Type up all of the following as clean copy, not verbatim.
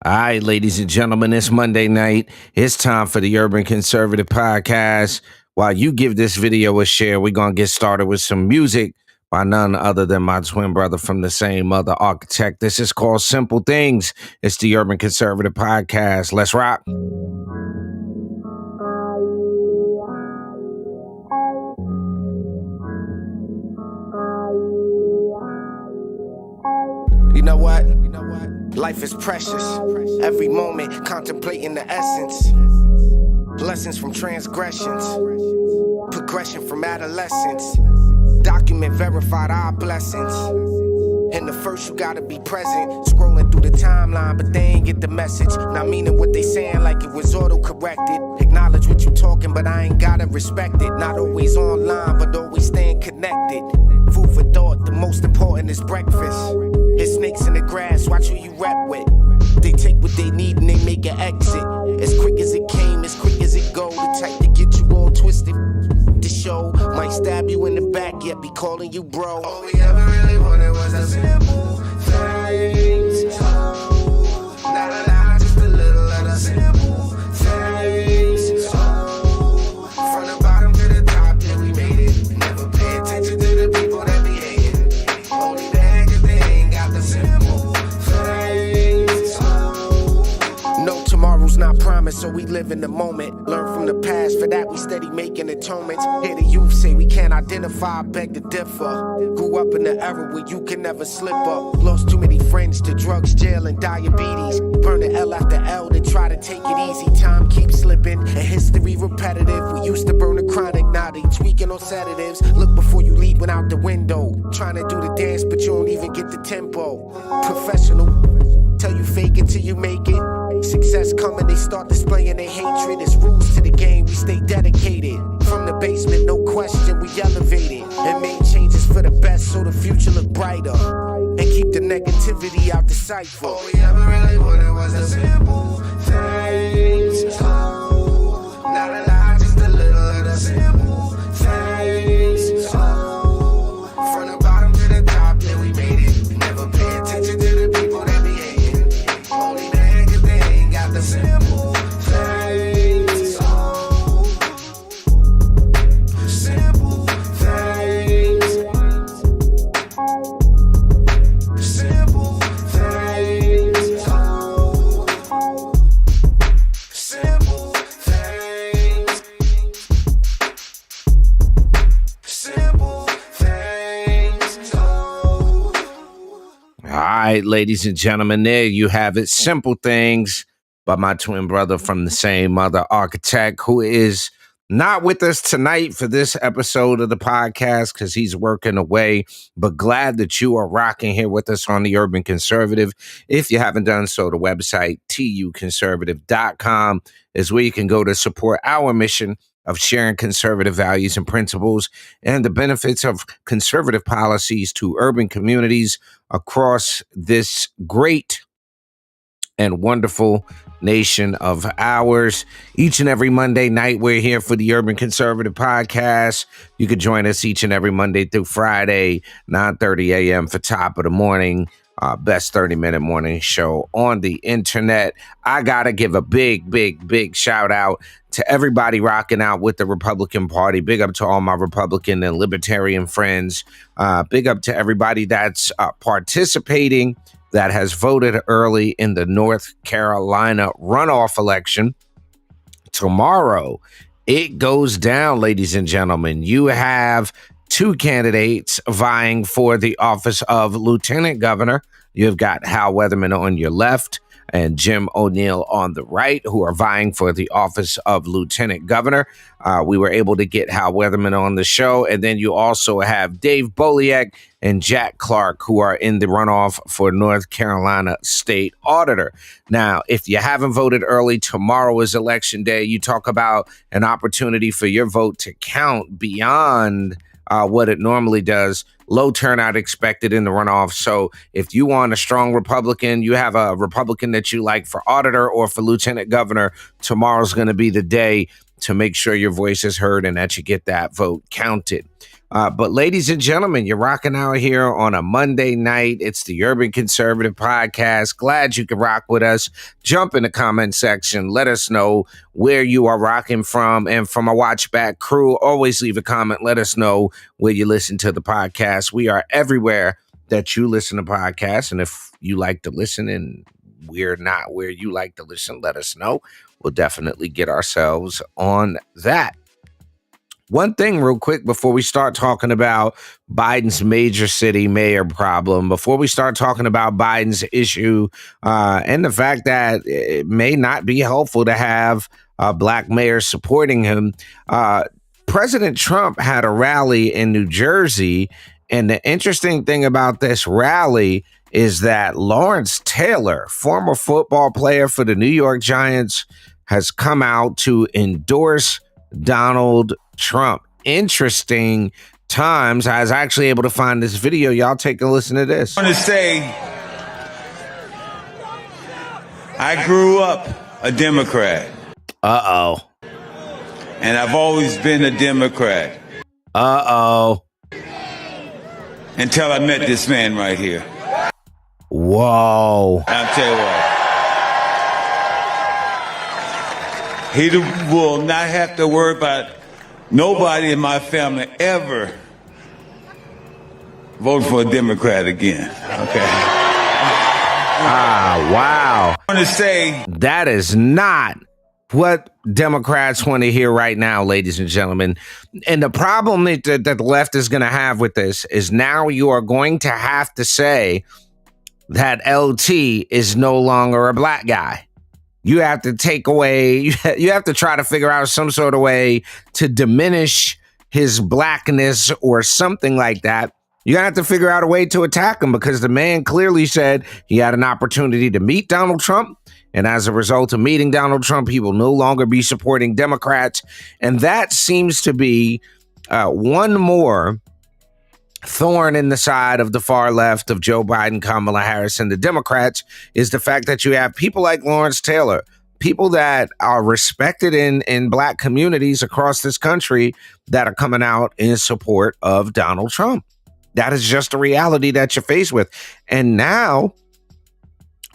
All right, ladies and gentlemen, it's Monday night. It's time for the Urban Conservative Podcast. While you give this video a share, we're going to get started with some music by none other than my twin brother from the same mother, Architect. This is called Simple Things. It's the Urban Conservative Podcast. Let's rock. You know what? Life is precious. Every moment contemplating the essence. Lessons from transgressions. Progression from adolescence. Document verified our blessings. And the first you gotta be present. Scrolling through the timeline, but they ain't get the message. Not meaning what they saying like it was auto-corrected. Acknowledge what you talking, but I ain't gotta respect it. Not always online, but always staying connected. Food for thought, the most important is breakfast. There's snakes in the grass, watch who you rap with. They take what they need and they make an exit. As quick as it came, as quick as it go. The type to get you all twisted. The show might stab you in the back, yet be calling you bro. All we ever really wanted was a simple things. Not a lot, just a little of the simple things. From the bottom to the top, yeah, we made it. Never pay attention to the people that be hating. Only that cause they ain't got the simple things. No tomorrow's not promised, so we live in the moment. Learn from the past, for that we steady making atonements. Hear the youth say we can't identify, beg to differ. Grew up in the era where you can never slip up. Lost too many friends to drugs, jail, and diabetes. Burn the L after L, then try to take it easy. Time keeps slipping, and history repetitive. We used to burn the chronic, now they tweaking on sedatives. Look before you leap out the window. Trying to do the dance, but you don't even get the tempo. Professional, tell you fake it till you make it. Success coming, they start displaying their hatred. It's rules to the game, we stay dedicated. From the basement, no question, we elevated. And made changes for the best so the future look brighter. And keep the negativity out the sight for. All we ever really wanted was a simple things. Not a lot, just a little of the simple things. From the bottom to the top, yeah, we made it. Never pay attention to the people that be hating. Only that cause they ain't got the simple things. Simple things. Simple things. Simple things. Simple things. All right, ladies and gentlemen, there you have it. Simple Things by my twin brother from the same mother, Architect, who is not with us tonight for this episode of the podcast because he's working away, but glad that you are rocking here with us on the Urban Conservative. If you haven't done so, the website tuconservative.com is where you can go to support our mission of sharing conservative values and principles and the benefits of conservative policies to urban communities across this great and wonderful nation of ours. Each and every Monday night, we're here for the Urban Conservative Podcast. You could join us each and every Monday through Friday, 9:30 a.m. for top of the morning. Best 30-minute morning show on the internet. I gotta give a big shout out to everybody rocking out with the Republican Party. Big up to all my Republican and Libertarian friends. Big up to everybody that's participating, that has voted early in the North Carolina runoff election. Tomorrow, it goes down, ladies and gentlemen. You have two candidates vying for the office of Lieutenant Governor. You've got Hal Weatherman on your left and Jim O'Neill on the right, who are vying for the office of Lieutenant Governor. We were able to get Hal Weatherman on the show. And then you also have Dave Boliak and Jack Clark, who are in the runoff for North Carolina State Auditor. Now, if you haven't voted early, tomorrow is Election Day. You talk about an opportunity for your vote to count beyond what it normally does. Low turnout expected in the runoff. So if you want a strong Republican, you have a Republican that you like for auditor or for lieutenant governor, tomorrow's going to be the day to make sure your voice is heard and that you get that vote counted. But ladies and gentlemen, you're rocking out here on a Monday night. It's the Urban Conservative Podcast. Glad you can rock with us. Jump in the comment section. Let us know where you are rocking from. And from our Watch Back crew, always leave a comment. Let us know where you listen to the podcast. We are everywhere that you listen to podcasts. And if you like to listen and we're not where you like to listen, let us know. We'll definitely get ourselves on that. One thing real quick before we start talking about Biden's major city mayor problem, before we start talking about Biden's issue and the fact that it may not be helpful to have black mayors supporting him, President Trump had a rally in New Jersey. And the interesting thing about this rally is that Lawrence Taylor, former football player for the New York Giants, has come out to endorse Donald Trump. Interesting times. I was actually able to find this video. Y'all take a listen to this. I want to say I grew up a Democrat. Uh-oh. And I've always been a Democrat. Uh-oh. Until I met this man right here. Whoa. I'll tell you what. He will not have to worry about nobody in my family ever vote for a Democrat again. Okay. Wow. I want to say that is not what Democrats want to hear right now, ladies and gentlemen. And the problem that the left is going to have with this is now you are going to have to say that LT is no longer a black guy. You have to take away, you have to try to figure out some sort of way to diminish his blackness or something like that. You have to figure out a way to attack him because the man clearly said he had an opportunity to meet Donald Trump. And as a result of meeting Donald Trump, he will no longer be supporting Democrats. And that seems to be one more thorn in the side of the far left of Joe Biden, Kamala Harris, and the Democrats is the fact that you have people like Lawrence Taylor, people that are respected in black communities across this country that are coming out in support of Donald Trump. That is just a reality that you're faced with. And now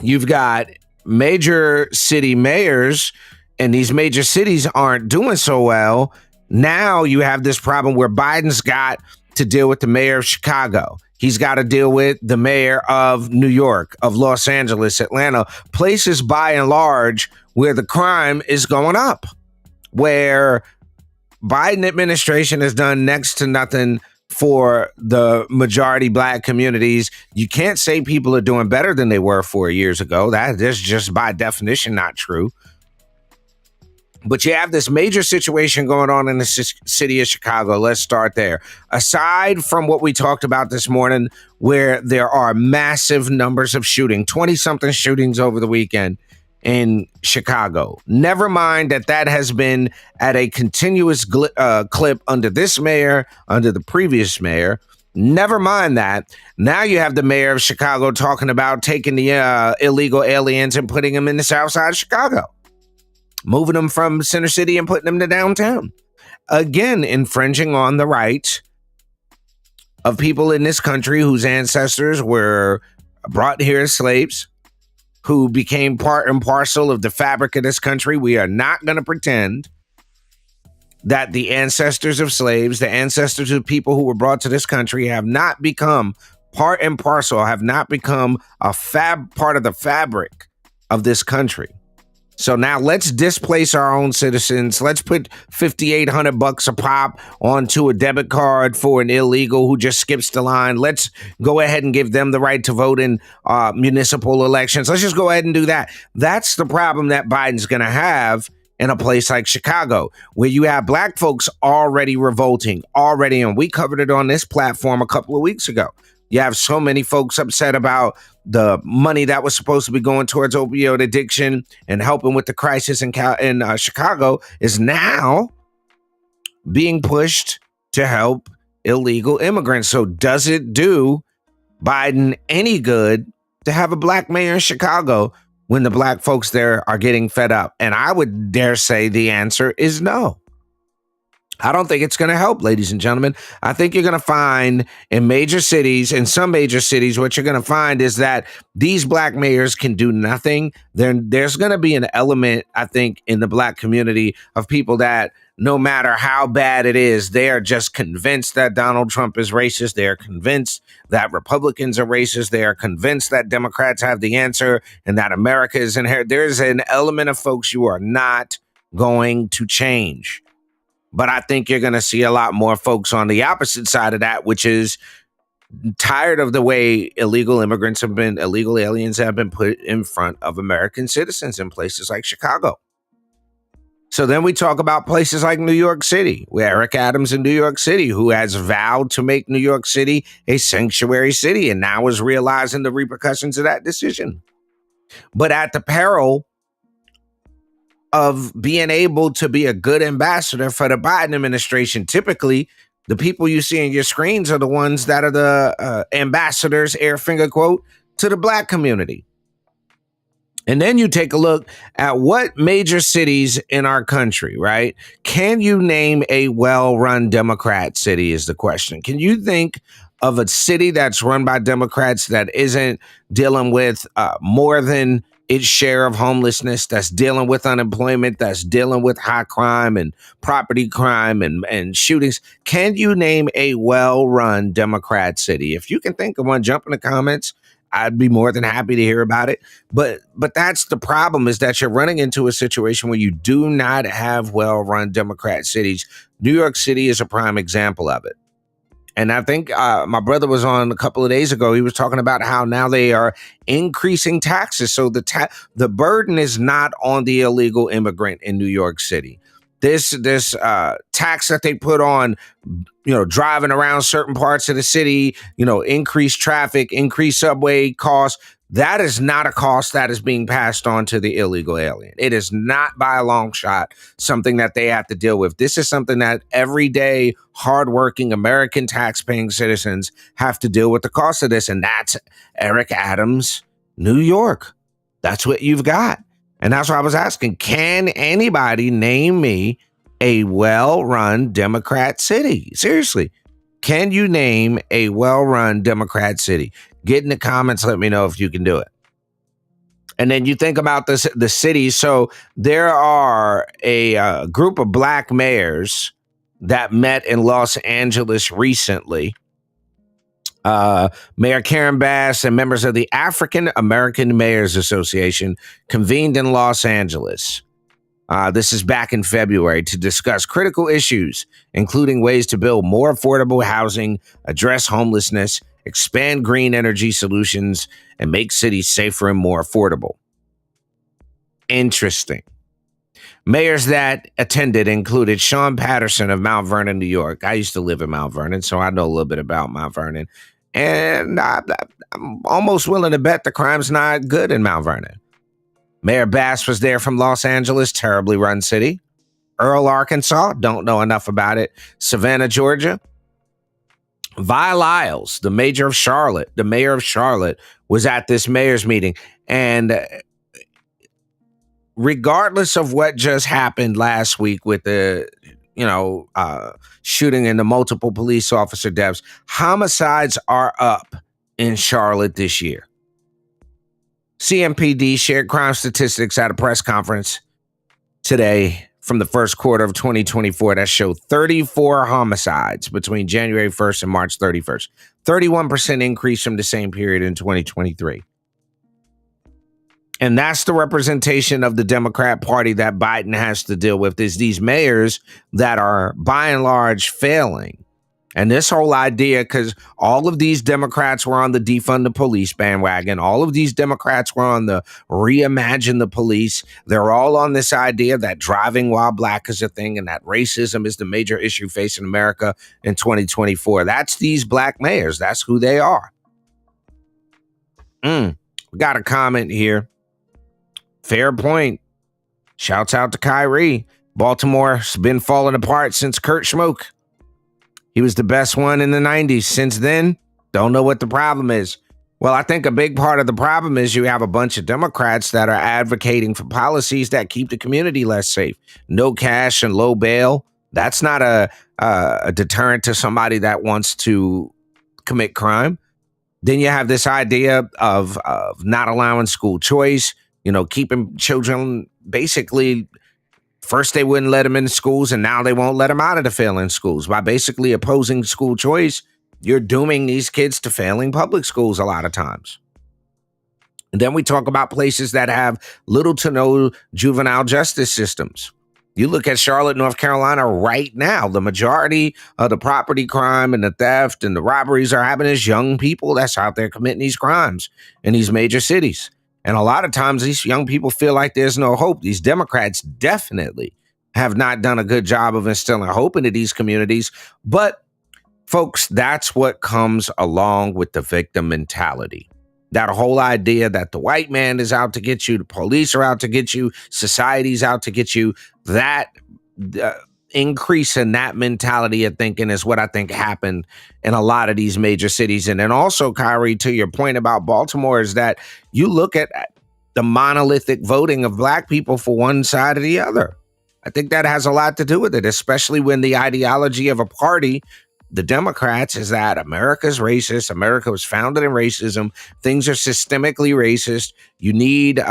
you've got major city mayors, and these major cities aren't doing so well. Now you have this problem where Biden's got to deal with the mayor of Chicago. He's got to deal with the mayor of New York, of Los Angeles, Atlanta, places by and large where the crime is going up, where Biden administration has done next to nothing for the majority black communities. You can't say people are doing better than they were 4 years ago. That is just by definition not true. But you have this major situation going on in the city of Chicago. Let's start there. Aside from what we talked about this morning, where there are massive numbers of shooting, 20-something shootings over the weekend in Chicago. Never mind that has been at a continuous clip under this mayor, under the previous mayor. Never mind that. Now you have the mayor of Chicago talking about taking the illegal aliens and putting them in the south side of Chicago, moving them from Center City and putting them to downtown. Again, infringing on the rights of people in this country whose ancestors were brought here as slaves, who became part and parcel of the fabric of this country. We are not going to pretend that the ancestors of slaves, the ancestors of people who were brought to this country have not become part and parcel, have not become a part of the fabric of this country. So now let's displace our own citizens. Let's put $5,800 a pop onto a debit card for an illegal who just skips the line. Let's go ahead and give them the right to vote in municipal elections. Let's just go ahead and do that. That's the problem that Biden's going to have in a place like Chicago, where you have black folks already revolting, and we covered it on this platform a couple of weeks ago. You have so many folks upset about the money that was supposed to be going towards opioid addiction and helping with the crisis in Chicago is now being pushed to help illegal immigrants. So does it do Biden any good to have a black mayor in Chicago when the black folks there are getting fed up? And I would dare say the answer is no. I don't think it's going to help, ladies and gentlemen. I think you're going to find in some major cities, what you're going to find is that these black mayors can do nothing. There's going to be an element, I think, in the black community of people that no matter how bad it is, they are just convinced that Donald Trump is racist. They are convinced that Republicans are racist. They are convinced that Democrats have the answer and that America is inherent. There's an element of folks you are not going to change. But I think you're going to see a lot more folks on the opposite side of that, which is tired of the way illegal aliens have been put in front of American citizens in places like Chicago. So then we talk about places like New York City, where Eric Adams in New York City, who has vowed to make New York City a sanctuary city and now is realizing the repercussions of that decision. But at the peril of being able to be a good ambassador for the Biden administration. Typically, the people you see in your screens are the ones that are the ambassadors, air finger quote, to the black community. And then you take a look at what major cities in our country, right? Can you name a well-run Democrat city is the question. Can you think of a city that's run by Democrats that isn't dealing with more than its share of homelessness, that's dealing with unemployment, that's dealing with high crime and property crime and shootings? Can you name a well-run Democrat city? If you can think of one, jump in the comments. I'd be more than happy to hear about it. But that's the problem, is that you're running into a situation where you do not have well-run Democrat cities. New York City is a prime example of it. And I think my brother was on a couple of days ago. He was talking about how now they are increasing taxes. So the burden is not on the illegal immigrant in New York City. This tax that they put on, driving around certain parts of the city, increased traffic, increased subway costs, that is not a cost that is being passed on to the illegal alien. It is not by a long shot something that they have to deal with. This is something that everyday, hardworking American tax-paying citizens have to deal with the cost of this. And that's Eric Adams, New York. That's what you've got. And that's why I was asking, can anybody name me a well-run Democrat city? Seriously, can you name a well-run Democrat city? Get in the comments, let me know if you can do it. And then you think about the cities. So there are a group of black mayors that met in Los Angeles recently. Mayor Karen Bass and members of the African American Mayors Association convened in Los Angeles. This is back in February to discuss critical issues, including ways to build more affordable housing, address homelessness, expand green energy solutions, and make cities safer and more affordable. Interesting. Mayors that attended included Sean Patterson of Mount Vernon, New York. I used to live in Mount Vernon, so I know a little bit about Mount Vernon. And I'm almost willing to bet the crime's not good in Mount Vernon. Mayor Bass was there from Los Angeles, terribly run city. Earl, Arkansas, don't know enough about it. Savannah, Georgia. Vi Lyles, the mayor of Charlotte, was at this mayor's meeting. And regardless of what just happened last week with the shooting and the multiple police officer deaths, homicides are up in Charlotte this year. CMPD shared crime statistics at a press conference today from the first quarter of 2024 that showed 34 homicides between January 1st and March 31st, 31% increase from the same period in 2023. And that's the representation of the Democrat Party that Biden has to deal with, is these mayors that are by and large failing. And this whole idea, because all of these Democrats were on the defund the police bandwagon. All of these Democrats were on the reimagine the police. They're all on this idea that driving while black is a thing and that racism is the major issue facing America in 2024. That's these black mayors. That's who they are. We got a comment here. Fair point. Shouts out to Kyrie. Baltimore's been falling apart since Kurt Schmoke. He was the best one in the 90s. Since then, don't know what the problem is. Well, I think a big part of the problem is you have a bunch of Democrats that are advocating for policies that keep the community less safe. No cash and low bail. That's not a deterrent to somebody that wants to commit crime. Then you have this idea of not allowing school choice, keeping children basically. First, they wouldn't let them in schools, and now they won't let them out of the failing schools. By basically opposing school choice, you're dooming these kids to failing public schools a lot of times. And then we talk about places that have little to no juvenile justice systems. You look at Charlotte, North Carolina right now, the majority of the property crime and the theft and the robberies are happening as young people that's out there committing these crimes in these major cities. And a lot of times these young people feel like there's no hope. These Democrats definitely have not done a good job of instilling hope into these communities. But folks, that's what comes along with the victim mentality. That whole idea that the white man is out to get you, the police are out to get you, society's out to get you, that increase in that mentality of thinking is what I think happened in a lot of these major cities. And then also, Kyrie, to your point about Baltimore, is that you look at the monolithic voting of black people for one side or the other. I think that has a lot to do with it, especially when the ideology of a party, the Democrats, is that America's racist. America was founded in racism. Things are systemically racist. You need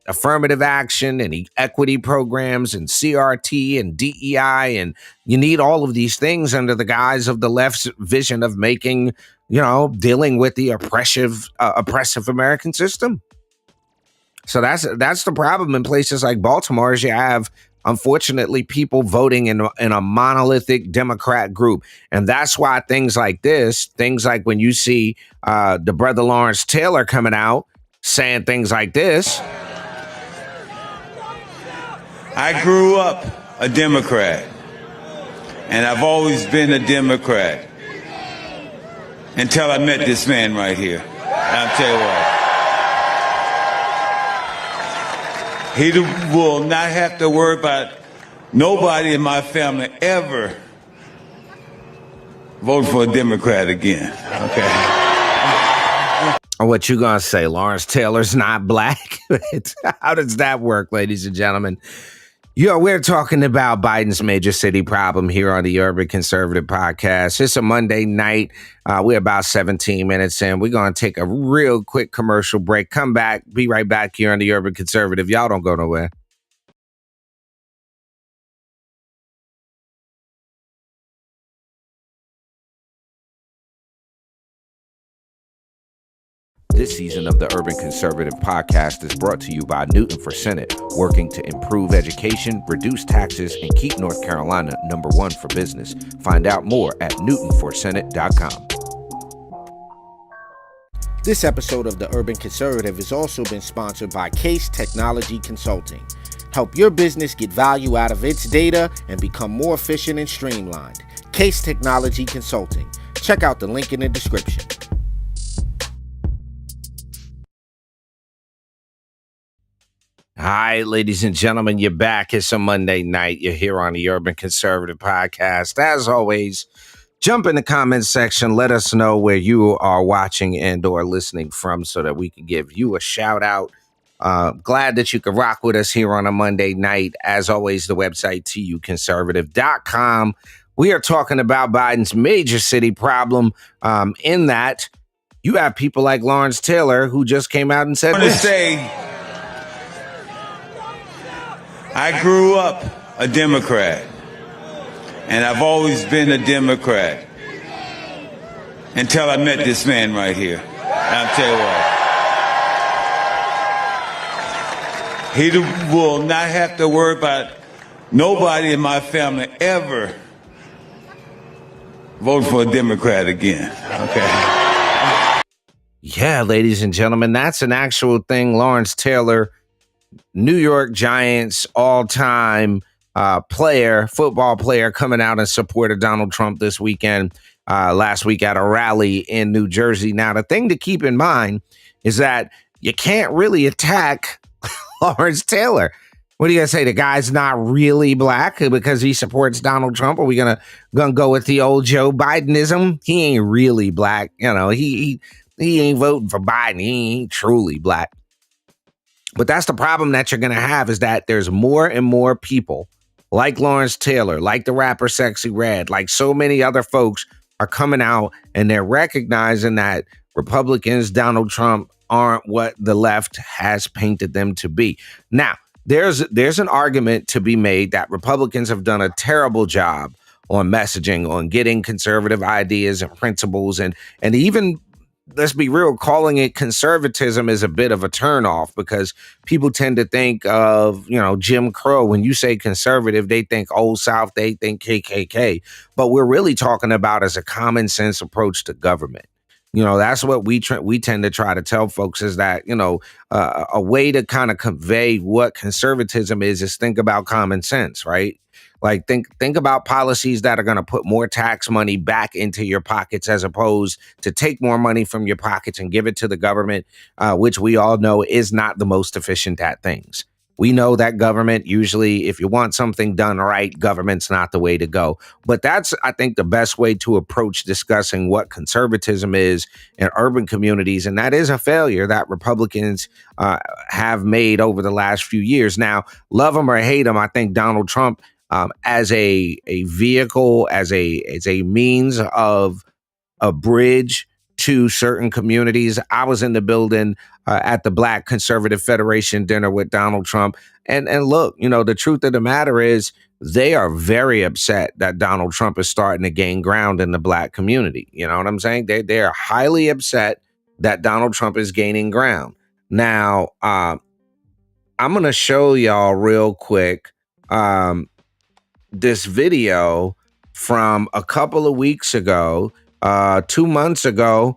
affirmative action and equity programs and CRT and DEI. And you need all of these things under the guise of the left's vision of making, dealing with the oppressive American system. So that's the problem in places like Baltimore, is you have, unfortunately, people voting in a monolithic Democrat group. And that's why things like when you see the brother Lawrence Taylor coming out saying things like this. I grew up a Democrat, and I've always been a Democrat until I met this man right here. I'll tell you what. He will not have to worry about nobody in my family ever voting for a Democrat again. Okay. What you gonna say? Lawrence Taylor's not black? How does that work, ladies and gentlemen? We're talking about Biden's major city problem here on the Urban Conservative Podcast. It's a Monday night. We're about 17 minutes in. We're going to take a real quick commercial break. Come back. Be right back here on the Urban Conservative. Y'all don't go nowhere. This season of the Urban Conservative Podcast is brought to you by Newton for Senate, working to improve education, reduce taxes, and keep North Carolina #1 for business. Find out more at newtonforsenate.com. This episode of the Urban Conservative has also been sponsored by Case Technology Consulting. Help your business get value out of its data and become more efficient and streamlined. Case Technology Consulting. Check out the link in the description. Hi, ladies and gentlemen, you're back. It's a Monday night. You're here on the Urban Conservative Podcast. As always, jump in the comments section. Let us know where you are watching and or listening from so that we can give you a shout out. Glad that you could rock with us here on a Monday night. As always, the website, tuconservative.com. We are talking about Biden's major city problem, in that you have people like Lawrence Taylor who just came out and said this. I grew up a Democrat, and I've always been a Democrat until I met this man right here. I'll tell you what. He will not have to worry about nobody in my family ever voting for a Democrat again. Okay. Yeah, ladies and gentlemen, that's an actual thing. Lawrence Taylor, New York Giants all-time football player, coming out in support of Donald Trump this weekend, last week at a rally in New Jersey. Now, the thing to keep in mind is that you can't really attack Lawrence Taylor. What are you going to say? The guy's not really black because he supports Donald Trump? Are we going to go with the old Joe Bidenism? He ain't really black. He ain't voting for Biden. He ain't truly black. But that's the problem that you're going to have, is that there's more and more people like Lawrence Taylor, like the rapper Sexy Red, like so many other folks are coming out and they're recognizing that Republicans, Donald Trump, aren't what the left has painted them to be. Now, there's an argument to be made that Republicans have done a terrible job on messaging, on getting conservative ideas and principles, and even, let's be real, calling it conservatism is a bit of a turnoff because people tend to think of, Jim Crow. When you say conservative, they think Old South, they think KKK. But we're really talking about as a common sense approach to government. That's what we tend to try to tell folks is that, a way to kind of convey what conservatism is think about common sense, right? Like think about policies that are going to put more tax money back into your pockets as opposed to take more money from your pockets and give it to the government, which we all know is not the most efficient at things. We know that government usually, if you want something done right, government's not the way to go. But that's, I think, the best way to approach discussing what conservatism is in urban communities. And that is a failure that Republicans have made over the last few years. Now, love him or hate him, I think Donald Trump, as a vehicle, as a means of a bridge to certain communities. I was in the building at the Black Conservative Federation dinner with Donald Trump. And look, the truth of the matter is they are very upset that Donald Trump is starting to gain ground in the Black community. You know what I'm saying? They are highly upset that Donald Trump is gaining ground. Now, I'm going to show y'all real quick this video from a couple of weeks ago, 2 months ago,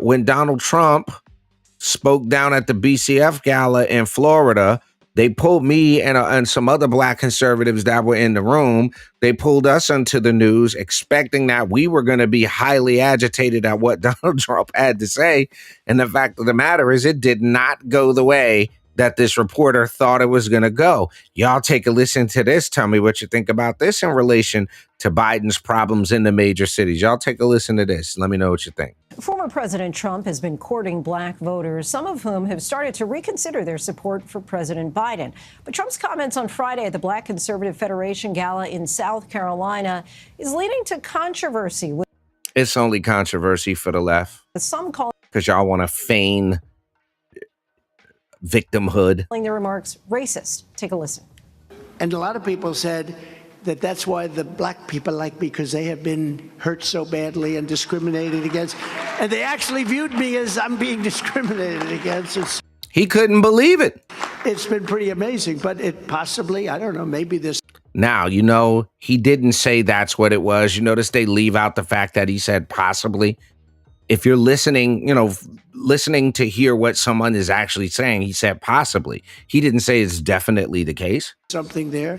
when Donald Trump spoke down at the BCF gala in Florida. They pulled me and some other Black conservatives that were in the room. They pulled us into the news, expecting that we were going to be highly agitated at what Donald Trump had to say. And the fact of the matter is, it did not go the way that this reporter thought it was going to go. Y'all take a listen to this. Tell me what you think about this in relation to Biden's problems in the major cities. Y'all take a listen to this. Let me know what you think. Former President Trump has been courting Black voters, some of whom have started to reconsider their support for President Biden. But Trump's comments on Friday at the Black Conservative Federation Gala in South Carolina is leading to controversy. It's only controversy for the left. Some calling because y'all want to feign victimhood. Their remarks racist. Take a listen. And a lot of people said that that's why the Black people like me, because they have been hurt so badly and discriminated against. And they actually viewed me as I'm being discriminated against. He couldn't believe it. It's been pretty amazing, but it possibly, I don't know, maybe this. Now, he didn't say that's what it was. You notice they leave out the fact that he said possibly. If you're listening, listening to hear what someone is actually saying, he said possibly. He didn't say it's definitely the case. Something there.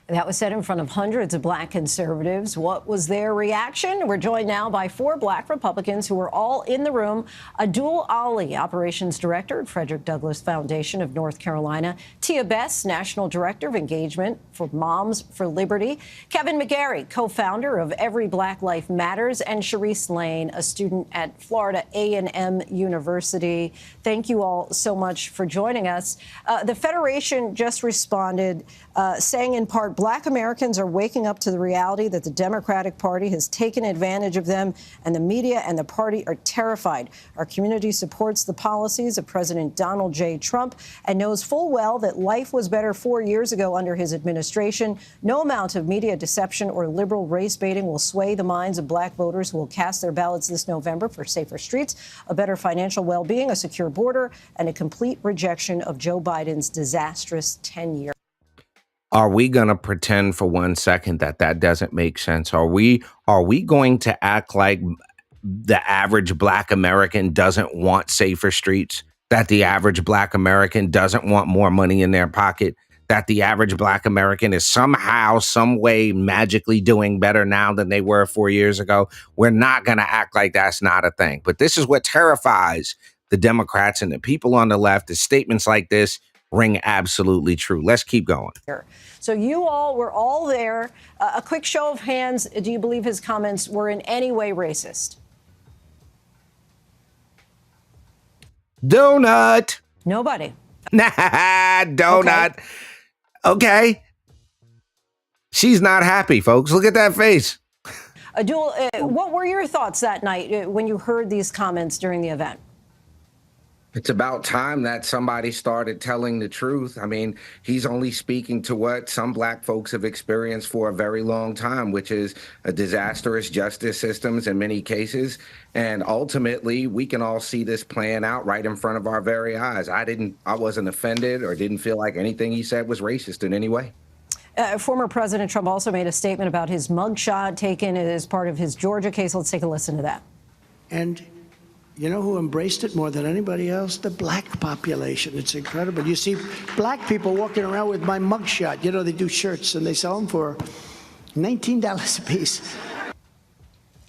That was said in front of hundreds of Black conservatives. What was their reaction? We're joined now by 4 Black Republicans who were all in the room. Abdul Ali, Operations Director at Frederick Douglass Foundation of North Carolina. Tia Bess, National Director of Engagement for Moms for Liberty. Kevin McGarry, co-founder of Every Black Life Matters. And Sharice Lane, a student at Florida A&M University. Thank you all so much for joining us. The Federation just responded saying in part, Black Americans are waking up to the reality that the Democratic Party has taken advantage of them, and the media and the party are terrified. Our community supports the policies of President Donald J. Trump and knows full well that life was better 4 years ago under his administration. No amount of media deception or liberal race baiting will sway the minds of Black voters who will cast their ballots this November for safer streets, a better financial well-being, a secure border, and a complete rejection of Joe Biden's disastrous tenure. Are we going to pretend for 1 second that doesn't make sense? Are we going to act like the average Black American doesn't want safer streets, that the average Black American doesn't want more money in their pocket, that the average Black American is somehow, some way magically doing better now than they were 4 years ago? We're not going to act like that's not a thing. But this is what terrifies the Democrats and the people on the left, is statements like this ring absolutely true. Let's keep going. So you all were all there. A quick show of hands. Do you believe his comments were in any way racist? Donut. Nobody. Nah, donut. Okay. She's not happy, folks. Look at that face. Abdul, what were your thoughts that night when you heard these comments during the event? It's about time that somebody started telling the truth. I mean, he's only speaking to what some black folks have experienced for a very long time, which is a disastrous justice systems in many cases. And ultimately, we can all see this playing out right in front of our very eyes. I wasn't offended or didn't feel like anything he said was racist in any way. Former President Trump also made a statement about his mugshot taken as part of his Georgia case. Let's take a listen to that. And you know who embraced it more than anybody else? The black population. It's incredible. You see black people walking around with my mugshot. You know, they do shirts and they sell them for $19 a piece.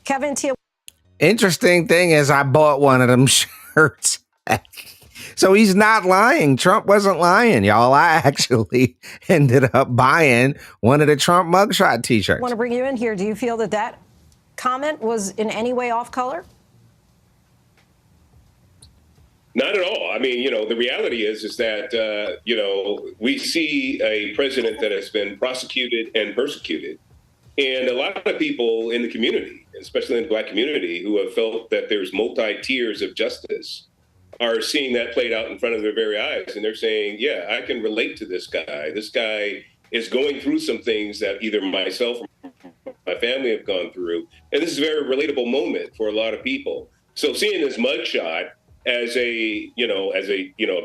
Kevin, Tia. Interesting thing is I bought one of them shirts. So he's not lying. Trump wasn't lying, y'all. I actually ended up buying one of the Trump mugshot T-shirts. I want to bring you in here. Do you feel that that comment was in any way off color? Not at all. I mean, you know, the reality is that, you know, we see a president that has been prosecuted and persecuted. And a lot of people in the community, especially in the black community, who have felt that there's multi-tiers of justice, are seeing that played out in front of their very eyes. And they're saying, yeah, I can relate to this guy. This guy is going through some things that either myself or my family have gone through. And this is a very relatable moment for a lot of people. So seeing this mugshot as a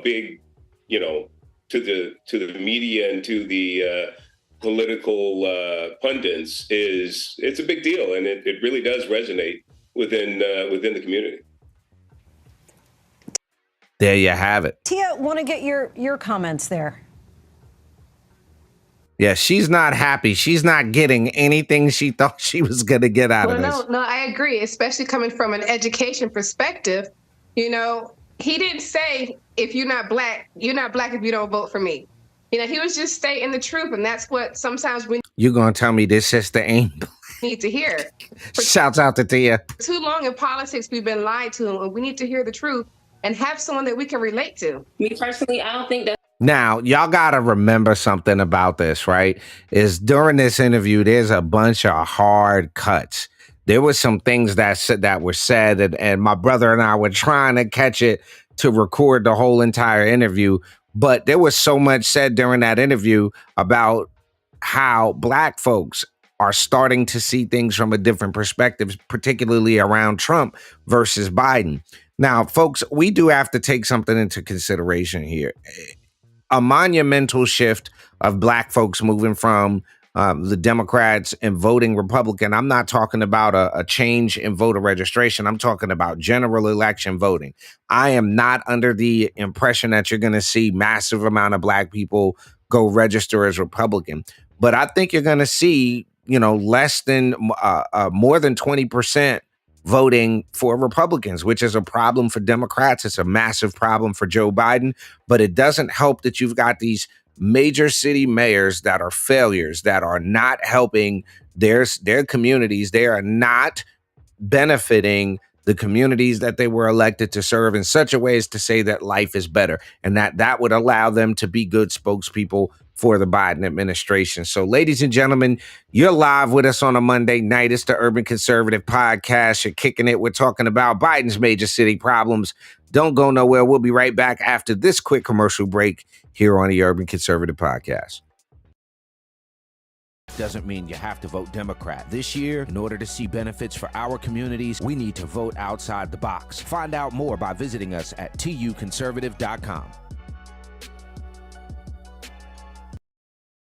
big, you know, to the media and to the political pundits it's a big deal, and it really does resonate within the community. There you have it. Tia, want to get your comments there. Yeah, she's not happy. She's not getting anything she thought she was going to get out of this. No, I agree, especially coming from an education perspective. You know, he didn't say, if you're not black if you don't vote for me. You know, he was just stating the truth, and that's what sometimes we You're going to tell me this sister ain't black? Need to hear. Shouts out to Tia. Too long in politics, we've been lied to, and we need to hear the truth and have someone that we can relate to. Me personally, I don't think that. Now, y'all got to remember something about this, right? Is during this interview, there's a bunch of hard cuts. There was some things that were said, and my brother and I were trying to catch it to record the whole entire interview. But there was so much said during that interview about how black folks are starting to see things from a different perspective, particularly around Trump versus Biden. Now, folks, we do have to take something into consideration here. A monumental shift of black folks moving from the Democrats and voting Republican. I'm not talking about a change in voter registration. I'm talking about general election voting. I am not under the impression that you're going to see massive amount of black people go register as Republican. But I think you're going to see, you know, less than more than 20% voting for Republicans, which is a problem for Democrats. It's a massive problem for Joe Biden, but it doesn't help that you've got these major city mayors that are failures, that are not helping their communities. They are not benefiting the communities that they were elected to serve in such a way as to say that life is better, and that would allow them to be good spokespeople for the Biden administration. So, ladies and gentlemen, you're live with us on a Monday night. It's the Urban Conservative Podcast. You're kicking it. We're talking about Biden's major city problems. Don't go nowhere. We'll be right back after this quick commercial break here on the Urban Conservative Podcast. Doesn't mean you have to vote Democrat. This year, in order to see benefits for our communities, we need to vote outside the box. Find out more by visiting us at tuconservative.com.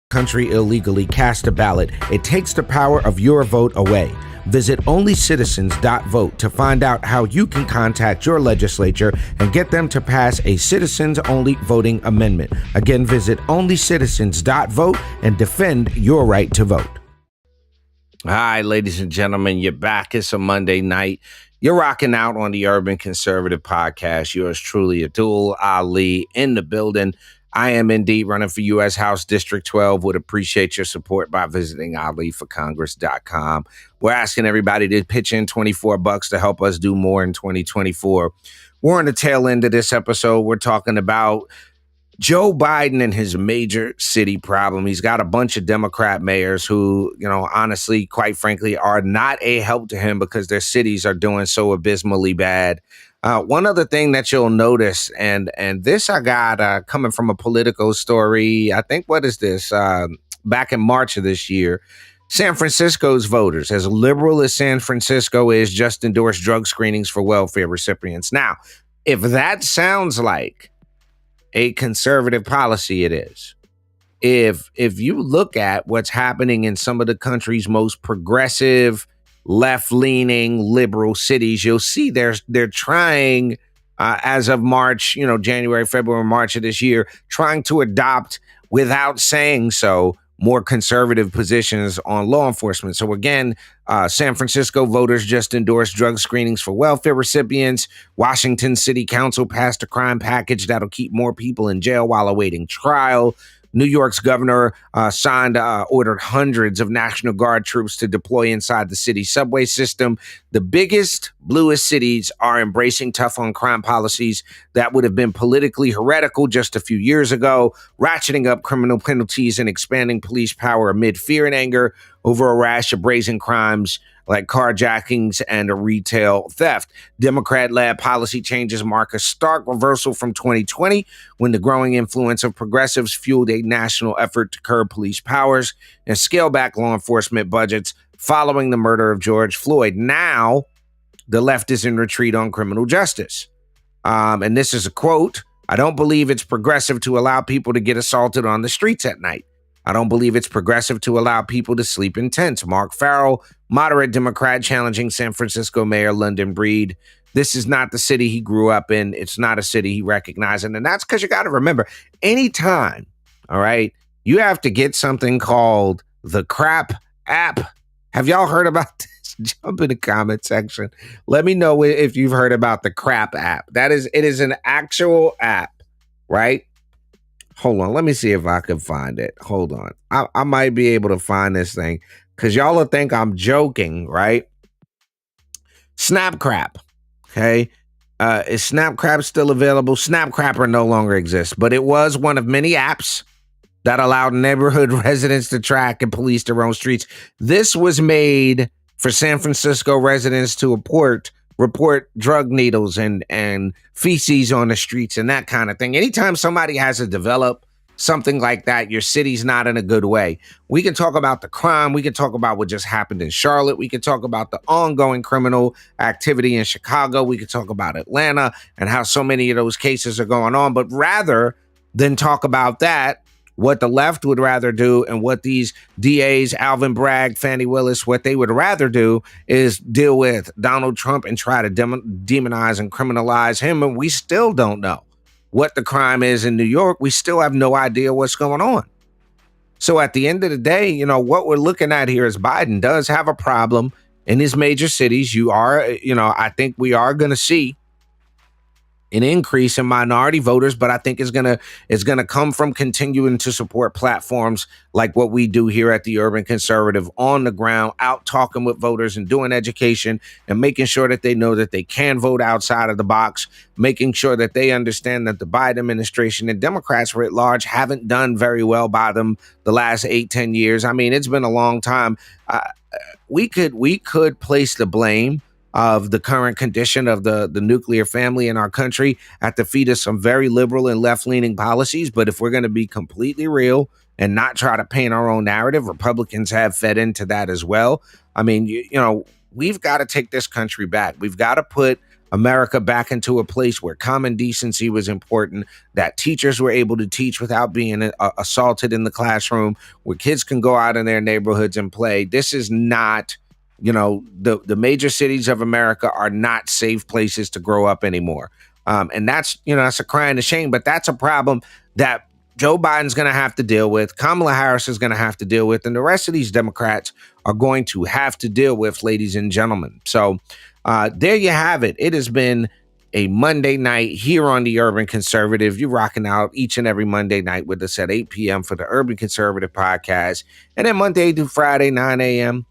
Country illegally cast a ballot. It takes the power of your vote away. Visit onlycitizens.vote to find out how you can contact your legislature and get them to pass a citizens-only voting amendment. Again, visit onlycitizens.vote and defend your right to vote. Hi, ladies and gentlemen, you're back. It's a Monday night. You're rocking out on the Urban Conservative Podcast. Yours truly, Abdul Ali, in the building. I am indeed running for U.S. House District 12. Would appreciate your support by visiting AliForCongress.com. We're asking everybody to pitch in $24 to help us do more in 2024. We're on the tail end of this episode. We're talking about Joe Biden and his major city problem. He's got a bunch of Democrat mayors who, honestly, quite frankly, are not a help to him because their cities are doing so abysmally bad. One other thing that you'll notice, and this I got coming from a Politico story, I think, what is this? Back in March of this year, San Francisco's voters, as liberal as San Francisco is, just endorsed drug screenings for welfare recipients. Now, if that sounds like a conservative policy, it is. If you look at what's happening in some of the country's most progressive, left-leaning, liberal cities, you'll see they're trying, as of March, January, February, March of this year, trying to adopt, without saying so, more conservative positions on law enforcement. So again, San Francisco voters just endorsed drug screenings for welfare recipients. Washington City Council passed a crime package that'll keep more people in jail while awaiting trial. New York's governor ordered hundreds of National Guard troops to deploy inside the city subway system. The biggest, bluest cities are embracing tough on crime policies that would have been politically heretical just a few years ago, ratcheting up criminal penalties and expanding police power amid fear and anger over a rash of brazen crimes like carjackings and a retail theft. Democrat-led policy changes mark a stark reversal from 2020, when the growing influence of progressives fueled a national effort to curb police powers and scale back law enforcement budgets following the murder of George Floyd. Now, the left is in retreat on criminal justice. And this is a quote: "I don't believe it's progressive to allow people to get assaulted on the streets at night. I don't believe it's progressive to allow people to sleep in tents." Mark Farrell, moderate Democrat, challenging San Francisco Mayor London Breed. This is not the city he grew up in. It's not a city he recognized. And that's because you got to remember, anytime, all right, you have to get something called the CRAP app. Have y'all heard about this? Jump in the comment section. Let me know if you've heard about the CRAP app. It is an actual app, right? Hold on. Let me see if I can find it. Hold on. I might be able to find this thing because y'all will think I'm joking, right? Snapcrap. Okay. Is Snapcrap still available? Snapcrapper no longer exists, but it was one of many apps that allowed neighborhood residents to track and police their own streets. This was made for San Francisco residents to report drug needles and feces on the streets and that kind of thing. Anytime somebody has to develop something like that, your city's not in a good way. We can talk about the crime. We can talk about what just happened in Charlotte. We can talk about the ongoing criminal activity in Chicago. We can talk about Atlanta and how so many of those cases are going on. But rather than talk about that, what the left would rather do, and what these DAs, Alvin Bragg, Fani Willis, what they would rather do is deal with Donald Trump and try to demonize and criminalize him. And we still don't know what the crime is in New York. We still have no idea what's going on. So at the end of the day, what we're looking at here is Biden does have a problem in his major cities. I think we are going to see an increase in minority voters, but I think it's gonna come from continuing to support platforms like what we do here at the Urban Conservative, on the ground, out talking with voters and doing education and making sure that they know that they can vote outside of the box, making sure that they understand that the Biden administration and Democrats writ large haven't done very well by them the last 8-10 years. I mean, it's been a long time. We could place the blame of the current condition of the nuclear family in our country at the feet of some very liberal and left-leaning policies. But if we're going to be completely real and not try to paint our own narrative, Republicans have fed into that as well. I mean, we've got to take this country back. We've got to put America back into a place where common decency was important, that teachers were able to teach without being assaulted in the classroom, where kids can go out in their neighborhoods and play. This is not... the major cities of America are not safe places to grow up anymore. And that's a cry and a shame, but that's a problem that Joe Biden's going to have to deal with, Kamala Harris is going to have to deal with, and the rest of these Democrats are going to have to deal with, ladies and gentlemen. So there you have it. It has been a Monday night here on the Urban Conservative. You're rocking out each and every Monday night with us at 8 p.m. for the Urban Conservative podcast. And then Monday through Friday, 9 a.m.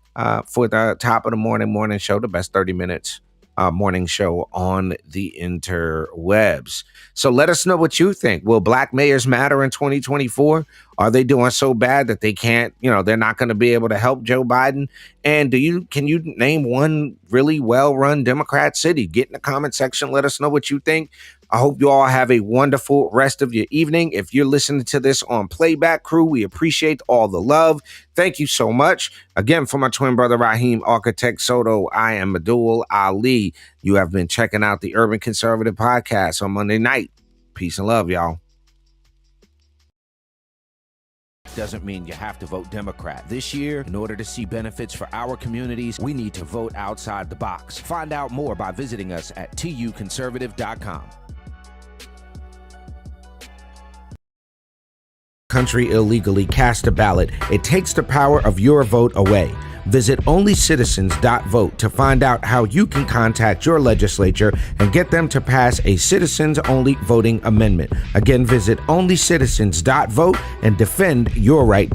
For the top of the morning show, the best 30 minutes morning show on the interwebs. So let us know what you think. Will black mayors matter in 2024? Are they doing so bad that they can't, they're not going to be able to help Joe Biden? And can you name one really well-run Democrat city? Get in the comment section. Let us know what you think. I hope you all have a wonderful rest of your evening. If you're listening to this on Playback Crew, we appreciate all the love. Thank you so much. Again, for my twin brother, Raheem Architect Soto, I am Abdul Ali. You have been checking out the Urban Conservative Podcast on Monday night. Peace and love, y'all. Doesn't mean you have to vote Democrat. This year, in order to see benefits for our communities, we need to vote outside the box. Find out more by visiting us at tuconservative.com. Country illegally cast a ballot. It takes the power of your vote away. Visit onlycitizens.vote to find out how you can contact your legislature and get them to pass a citizens-only voting amendment. Again, visit onlycitizens.vote and defend your right to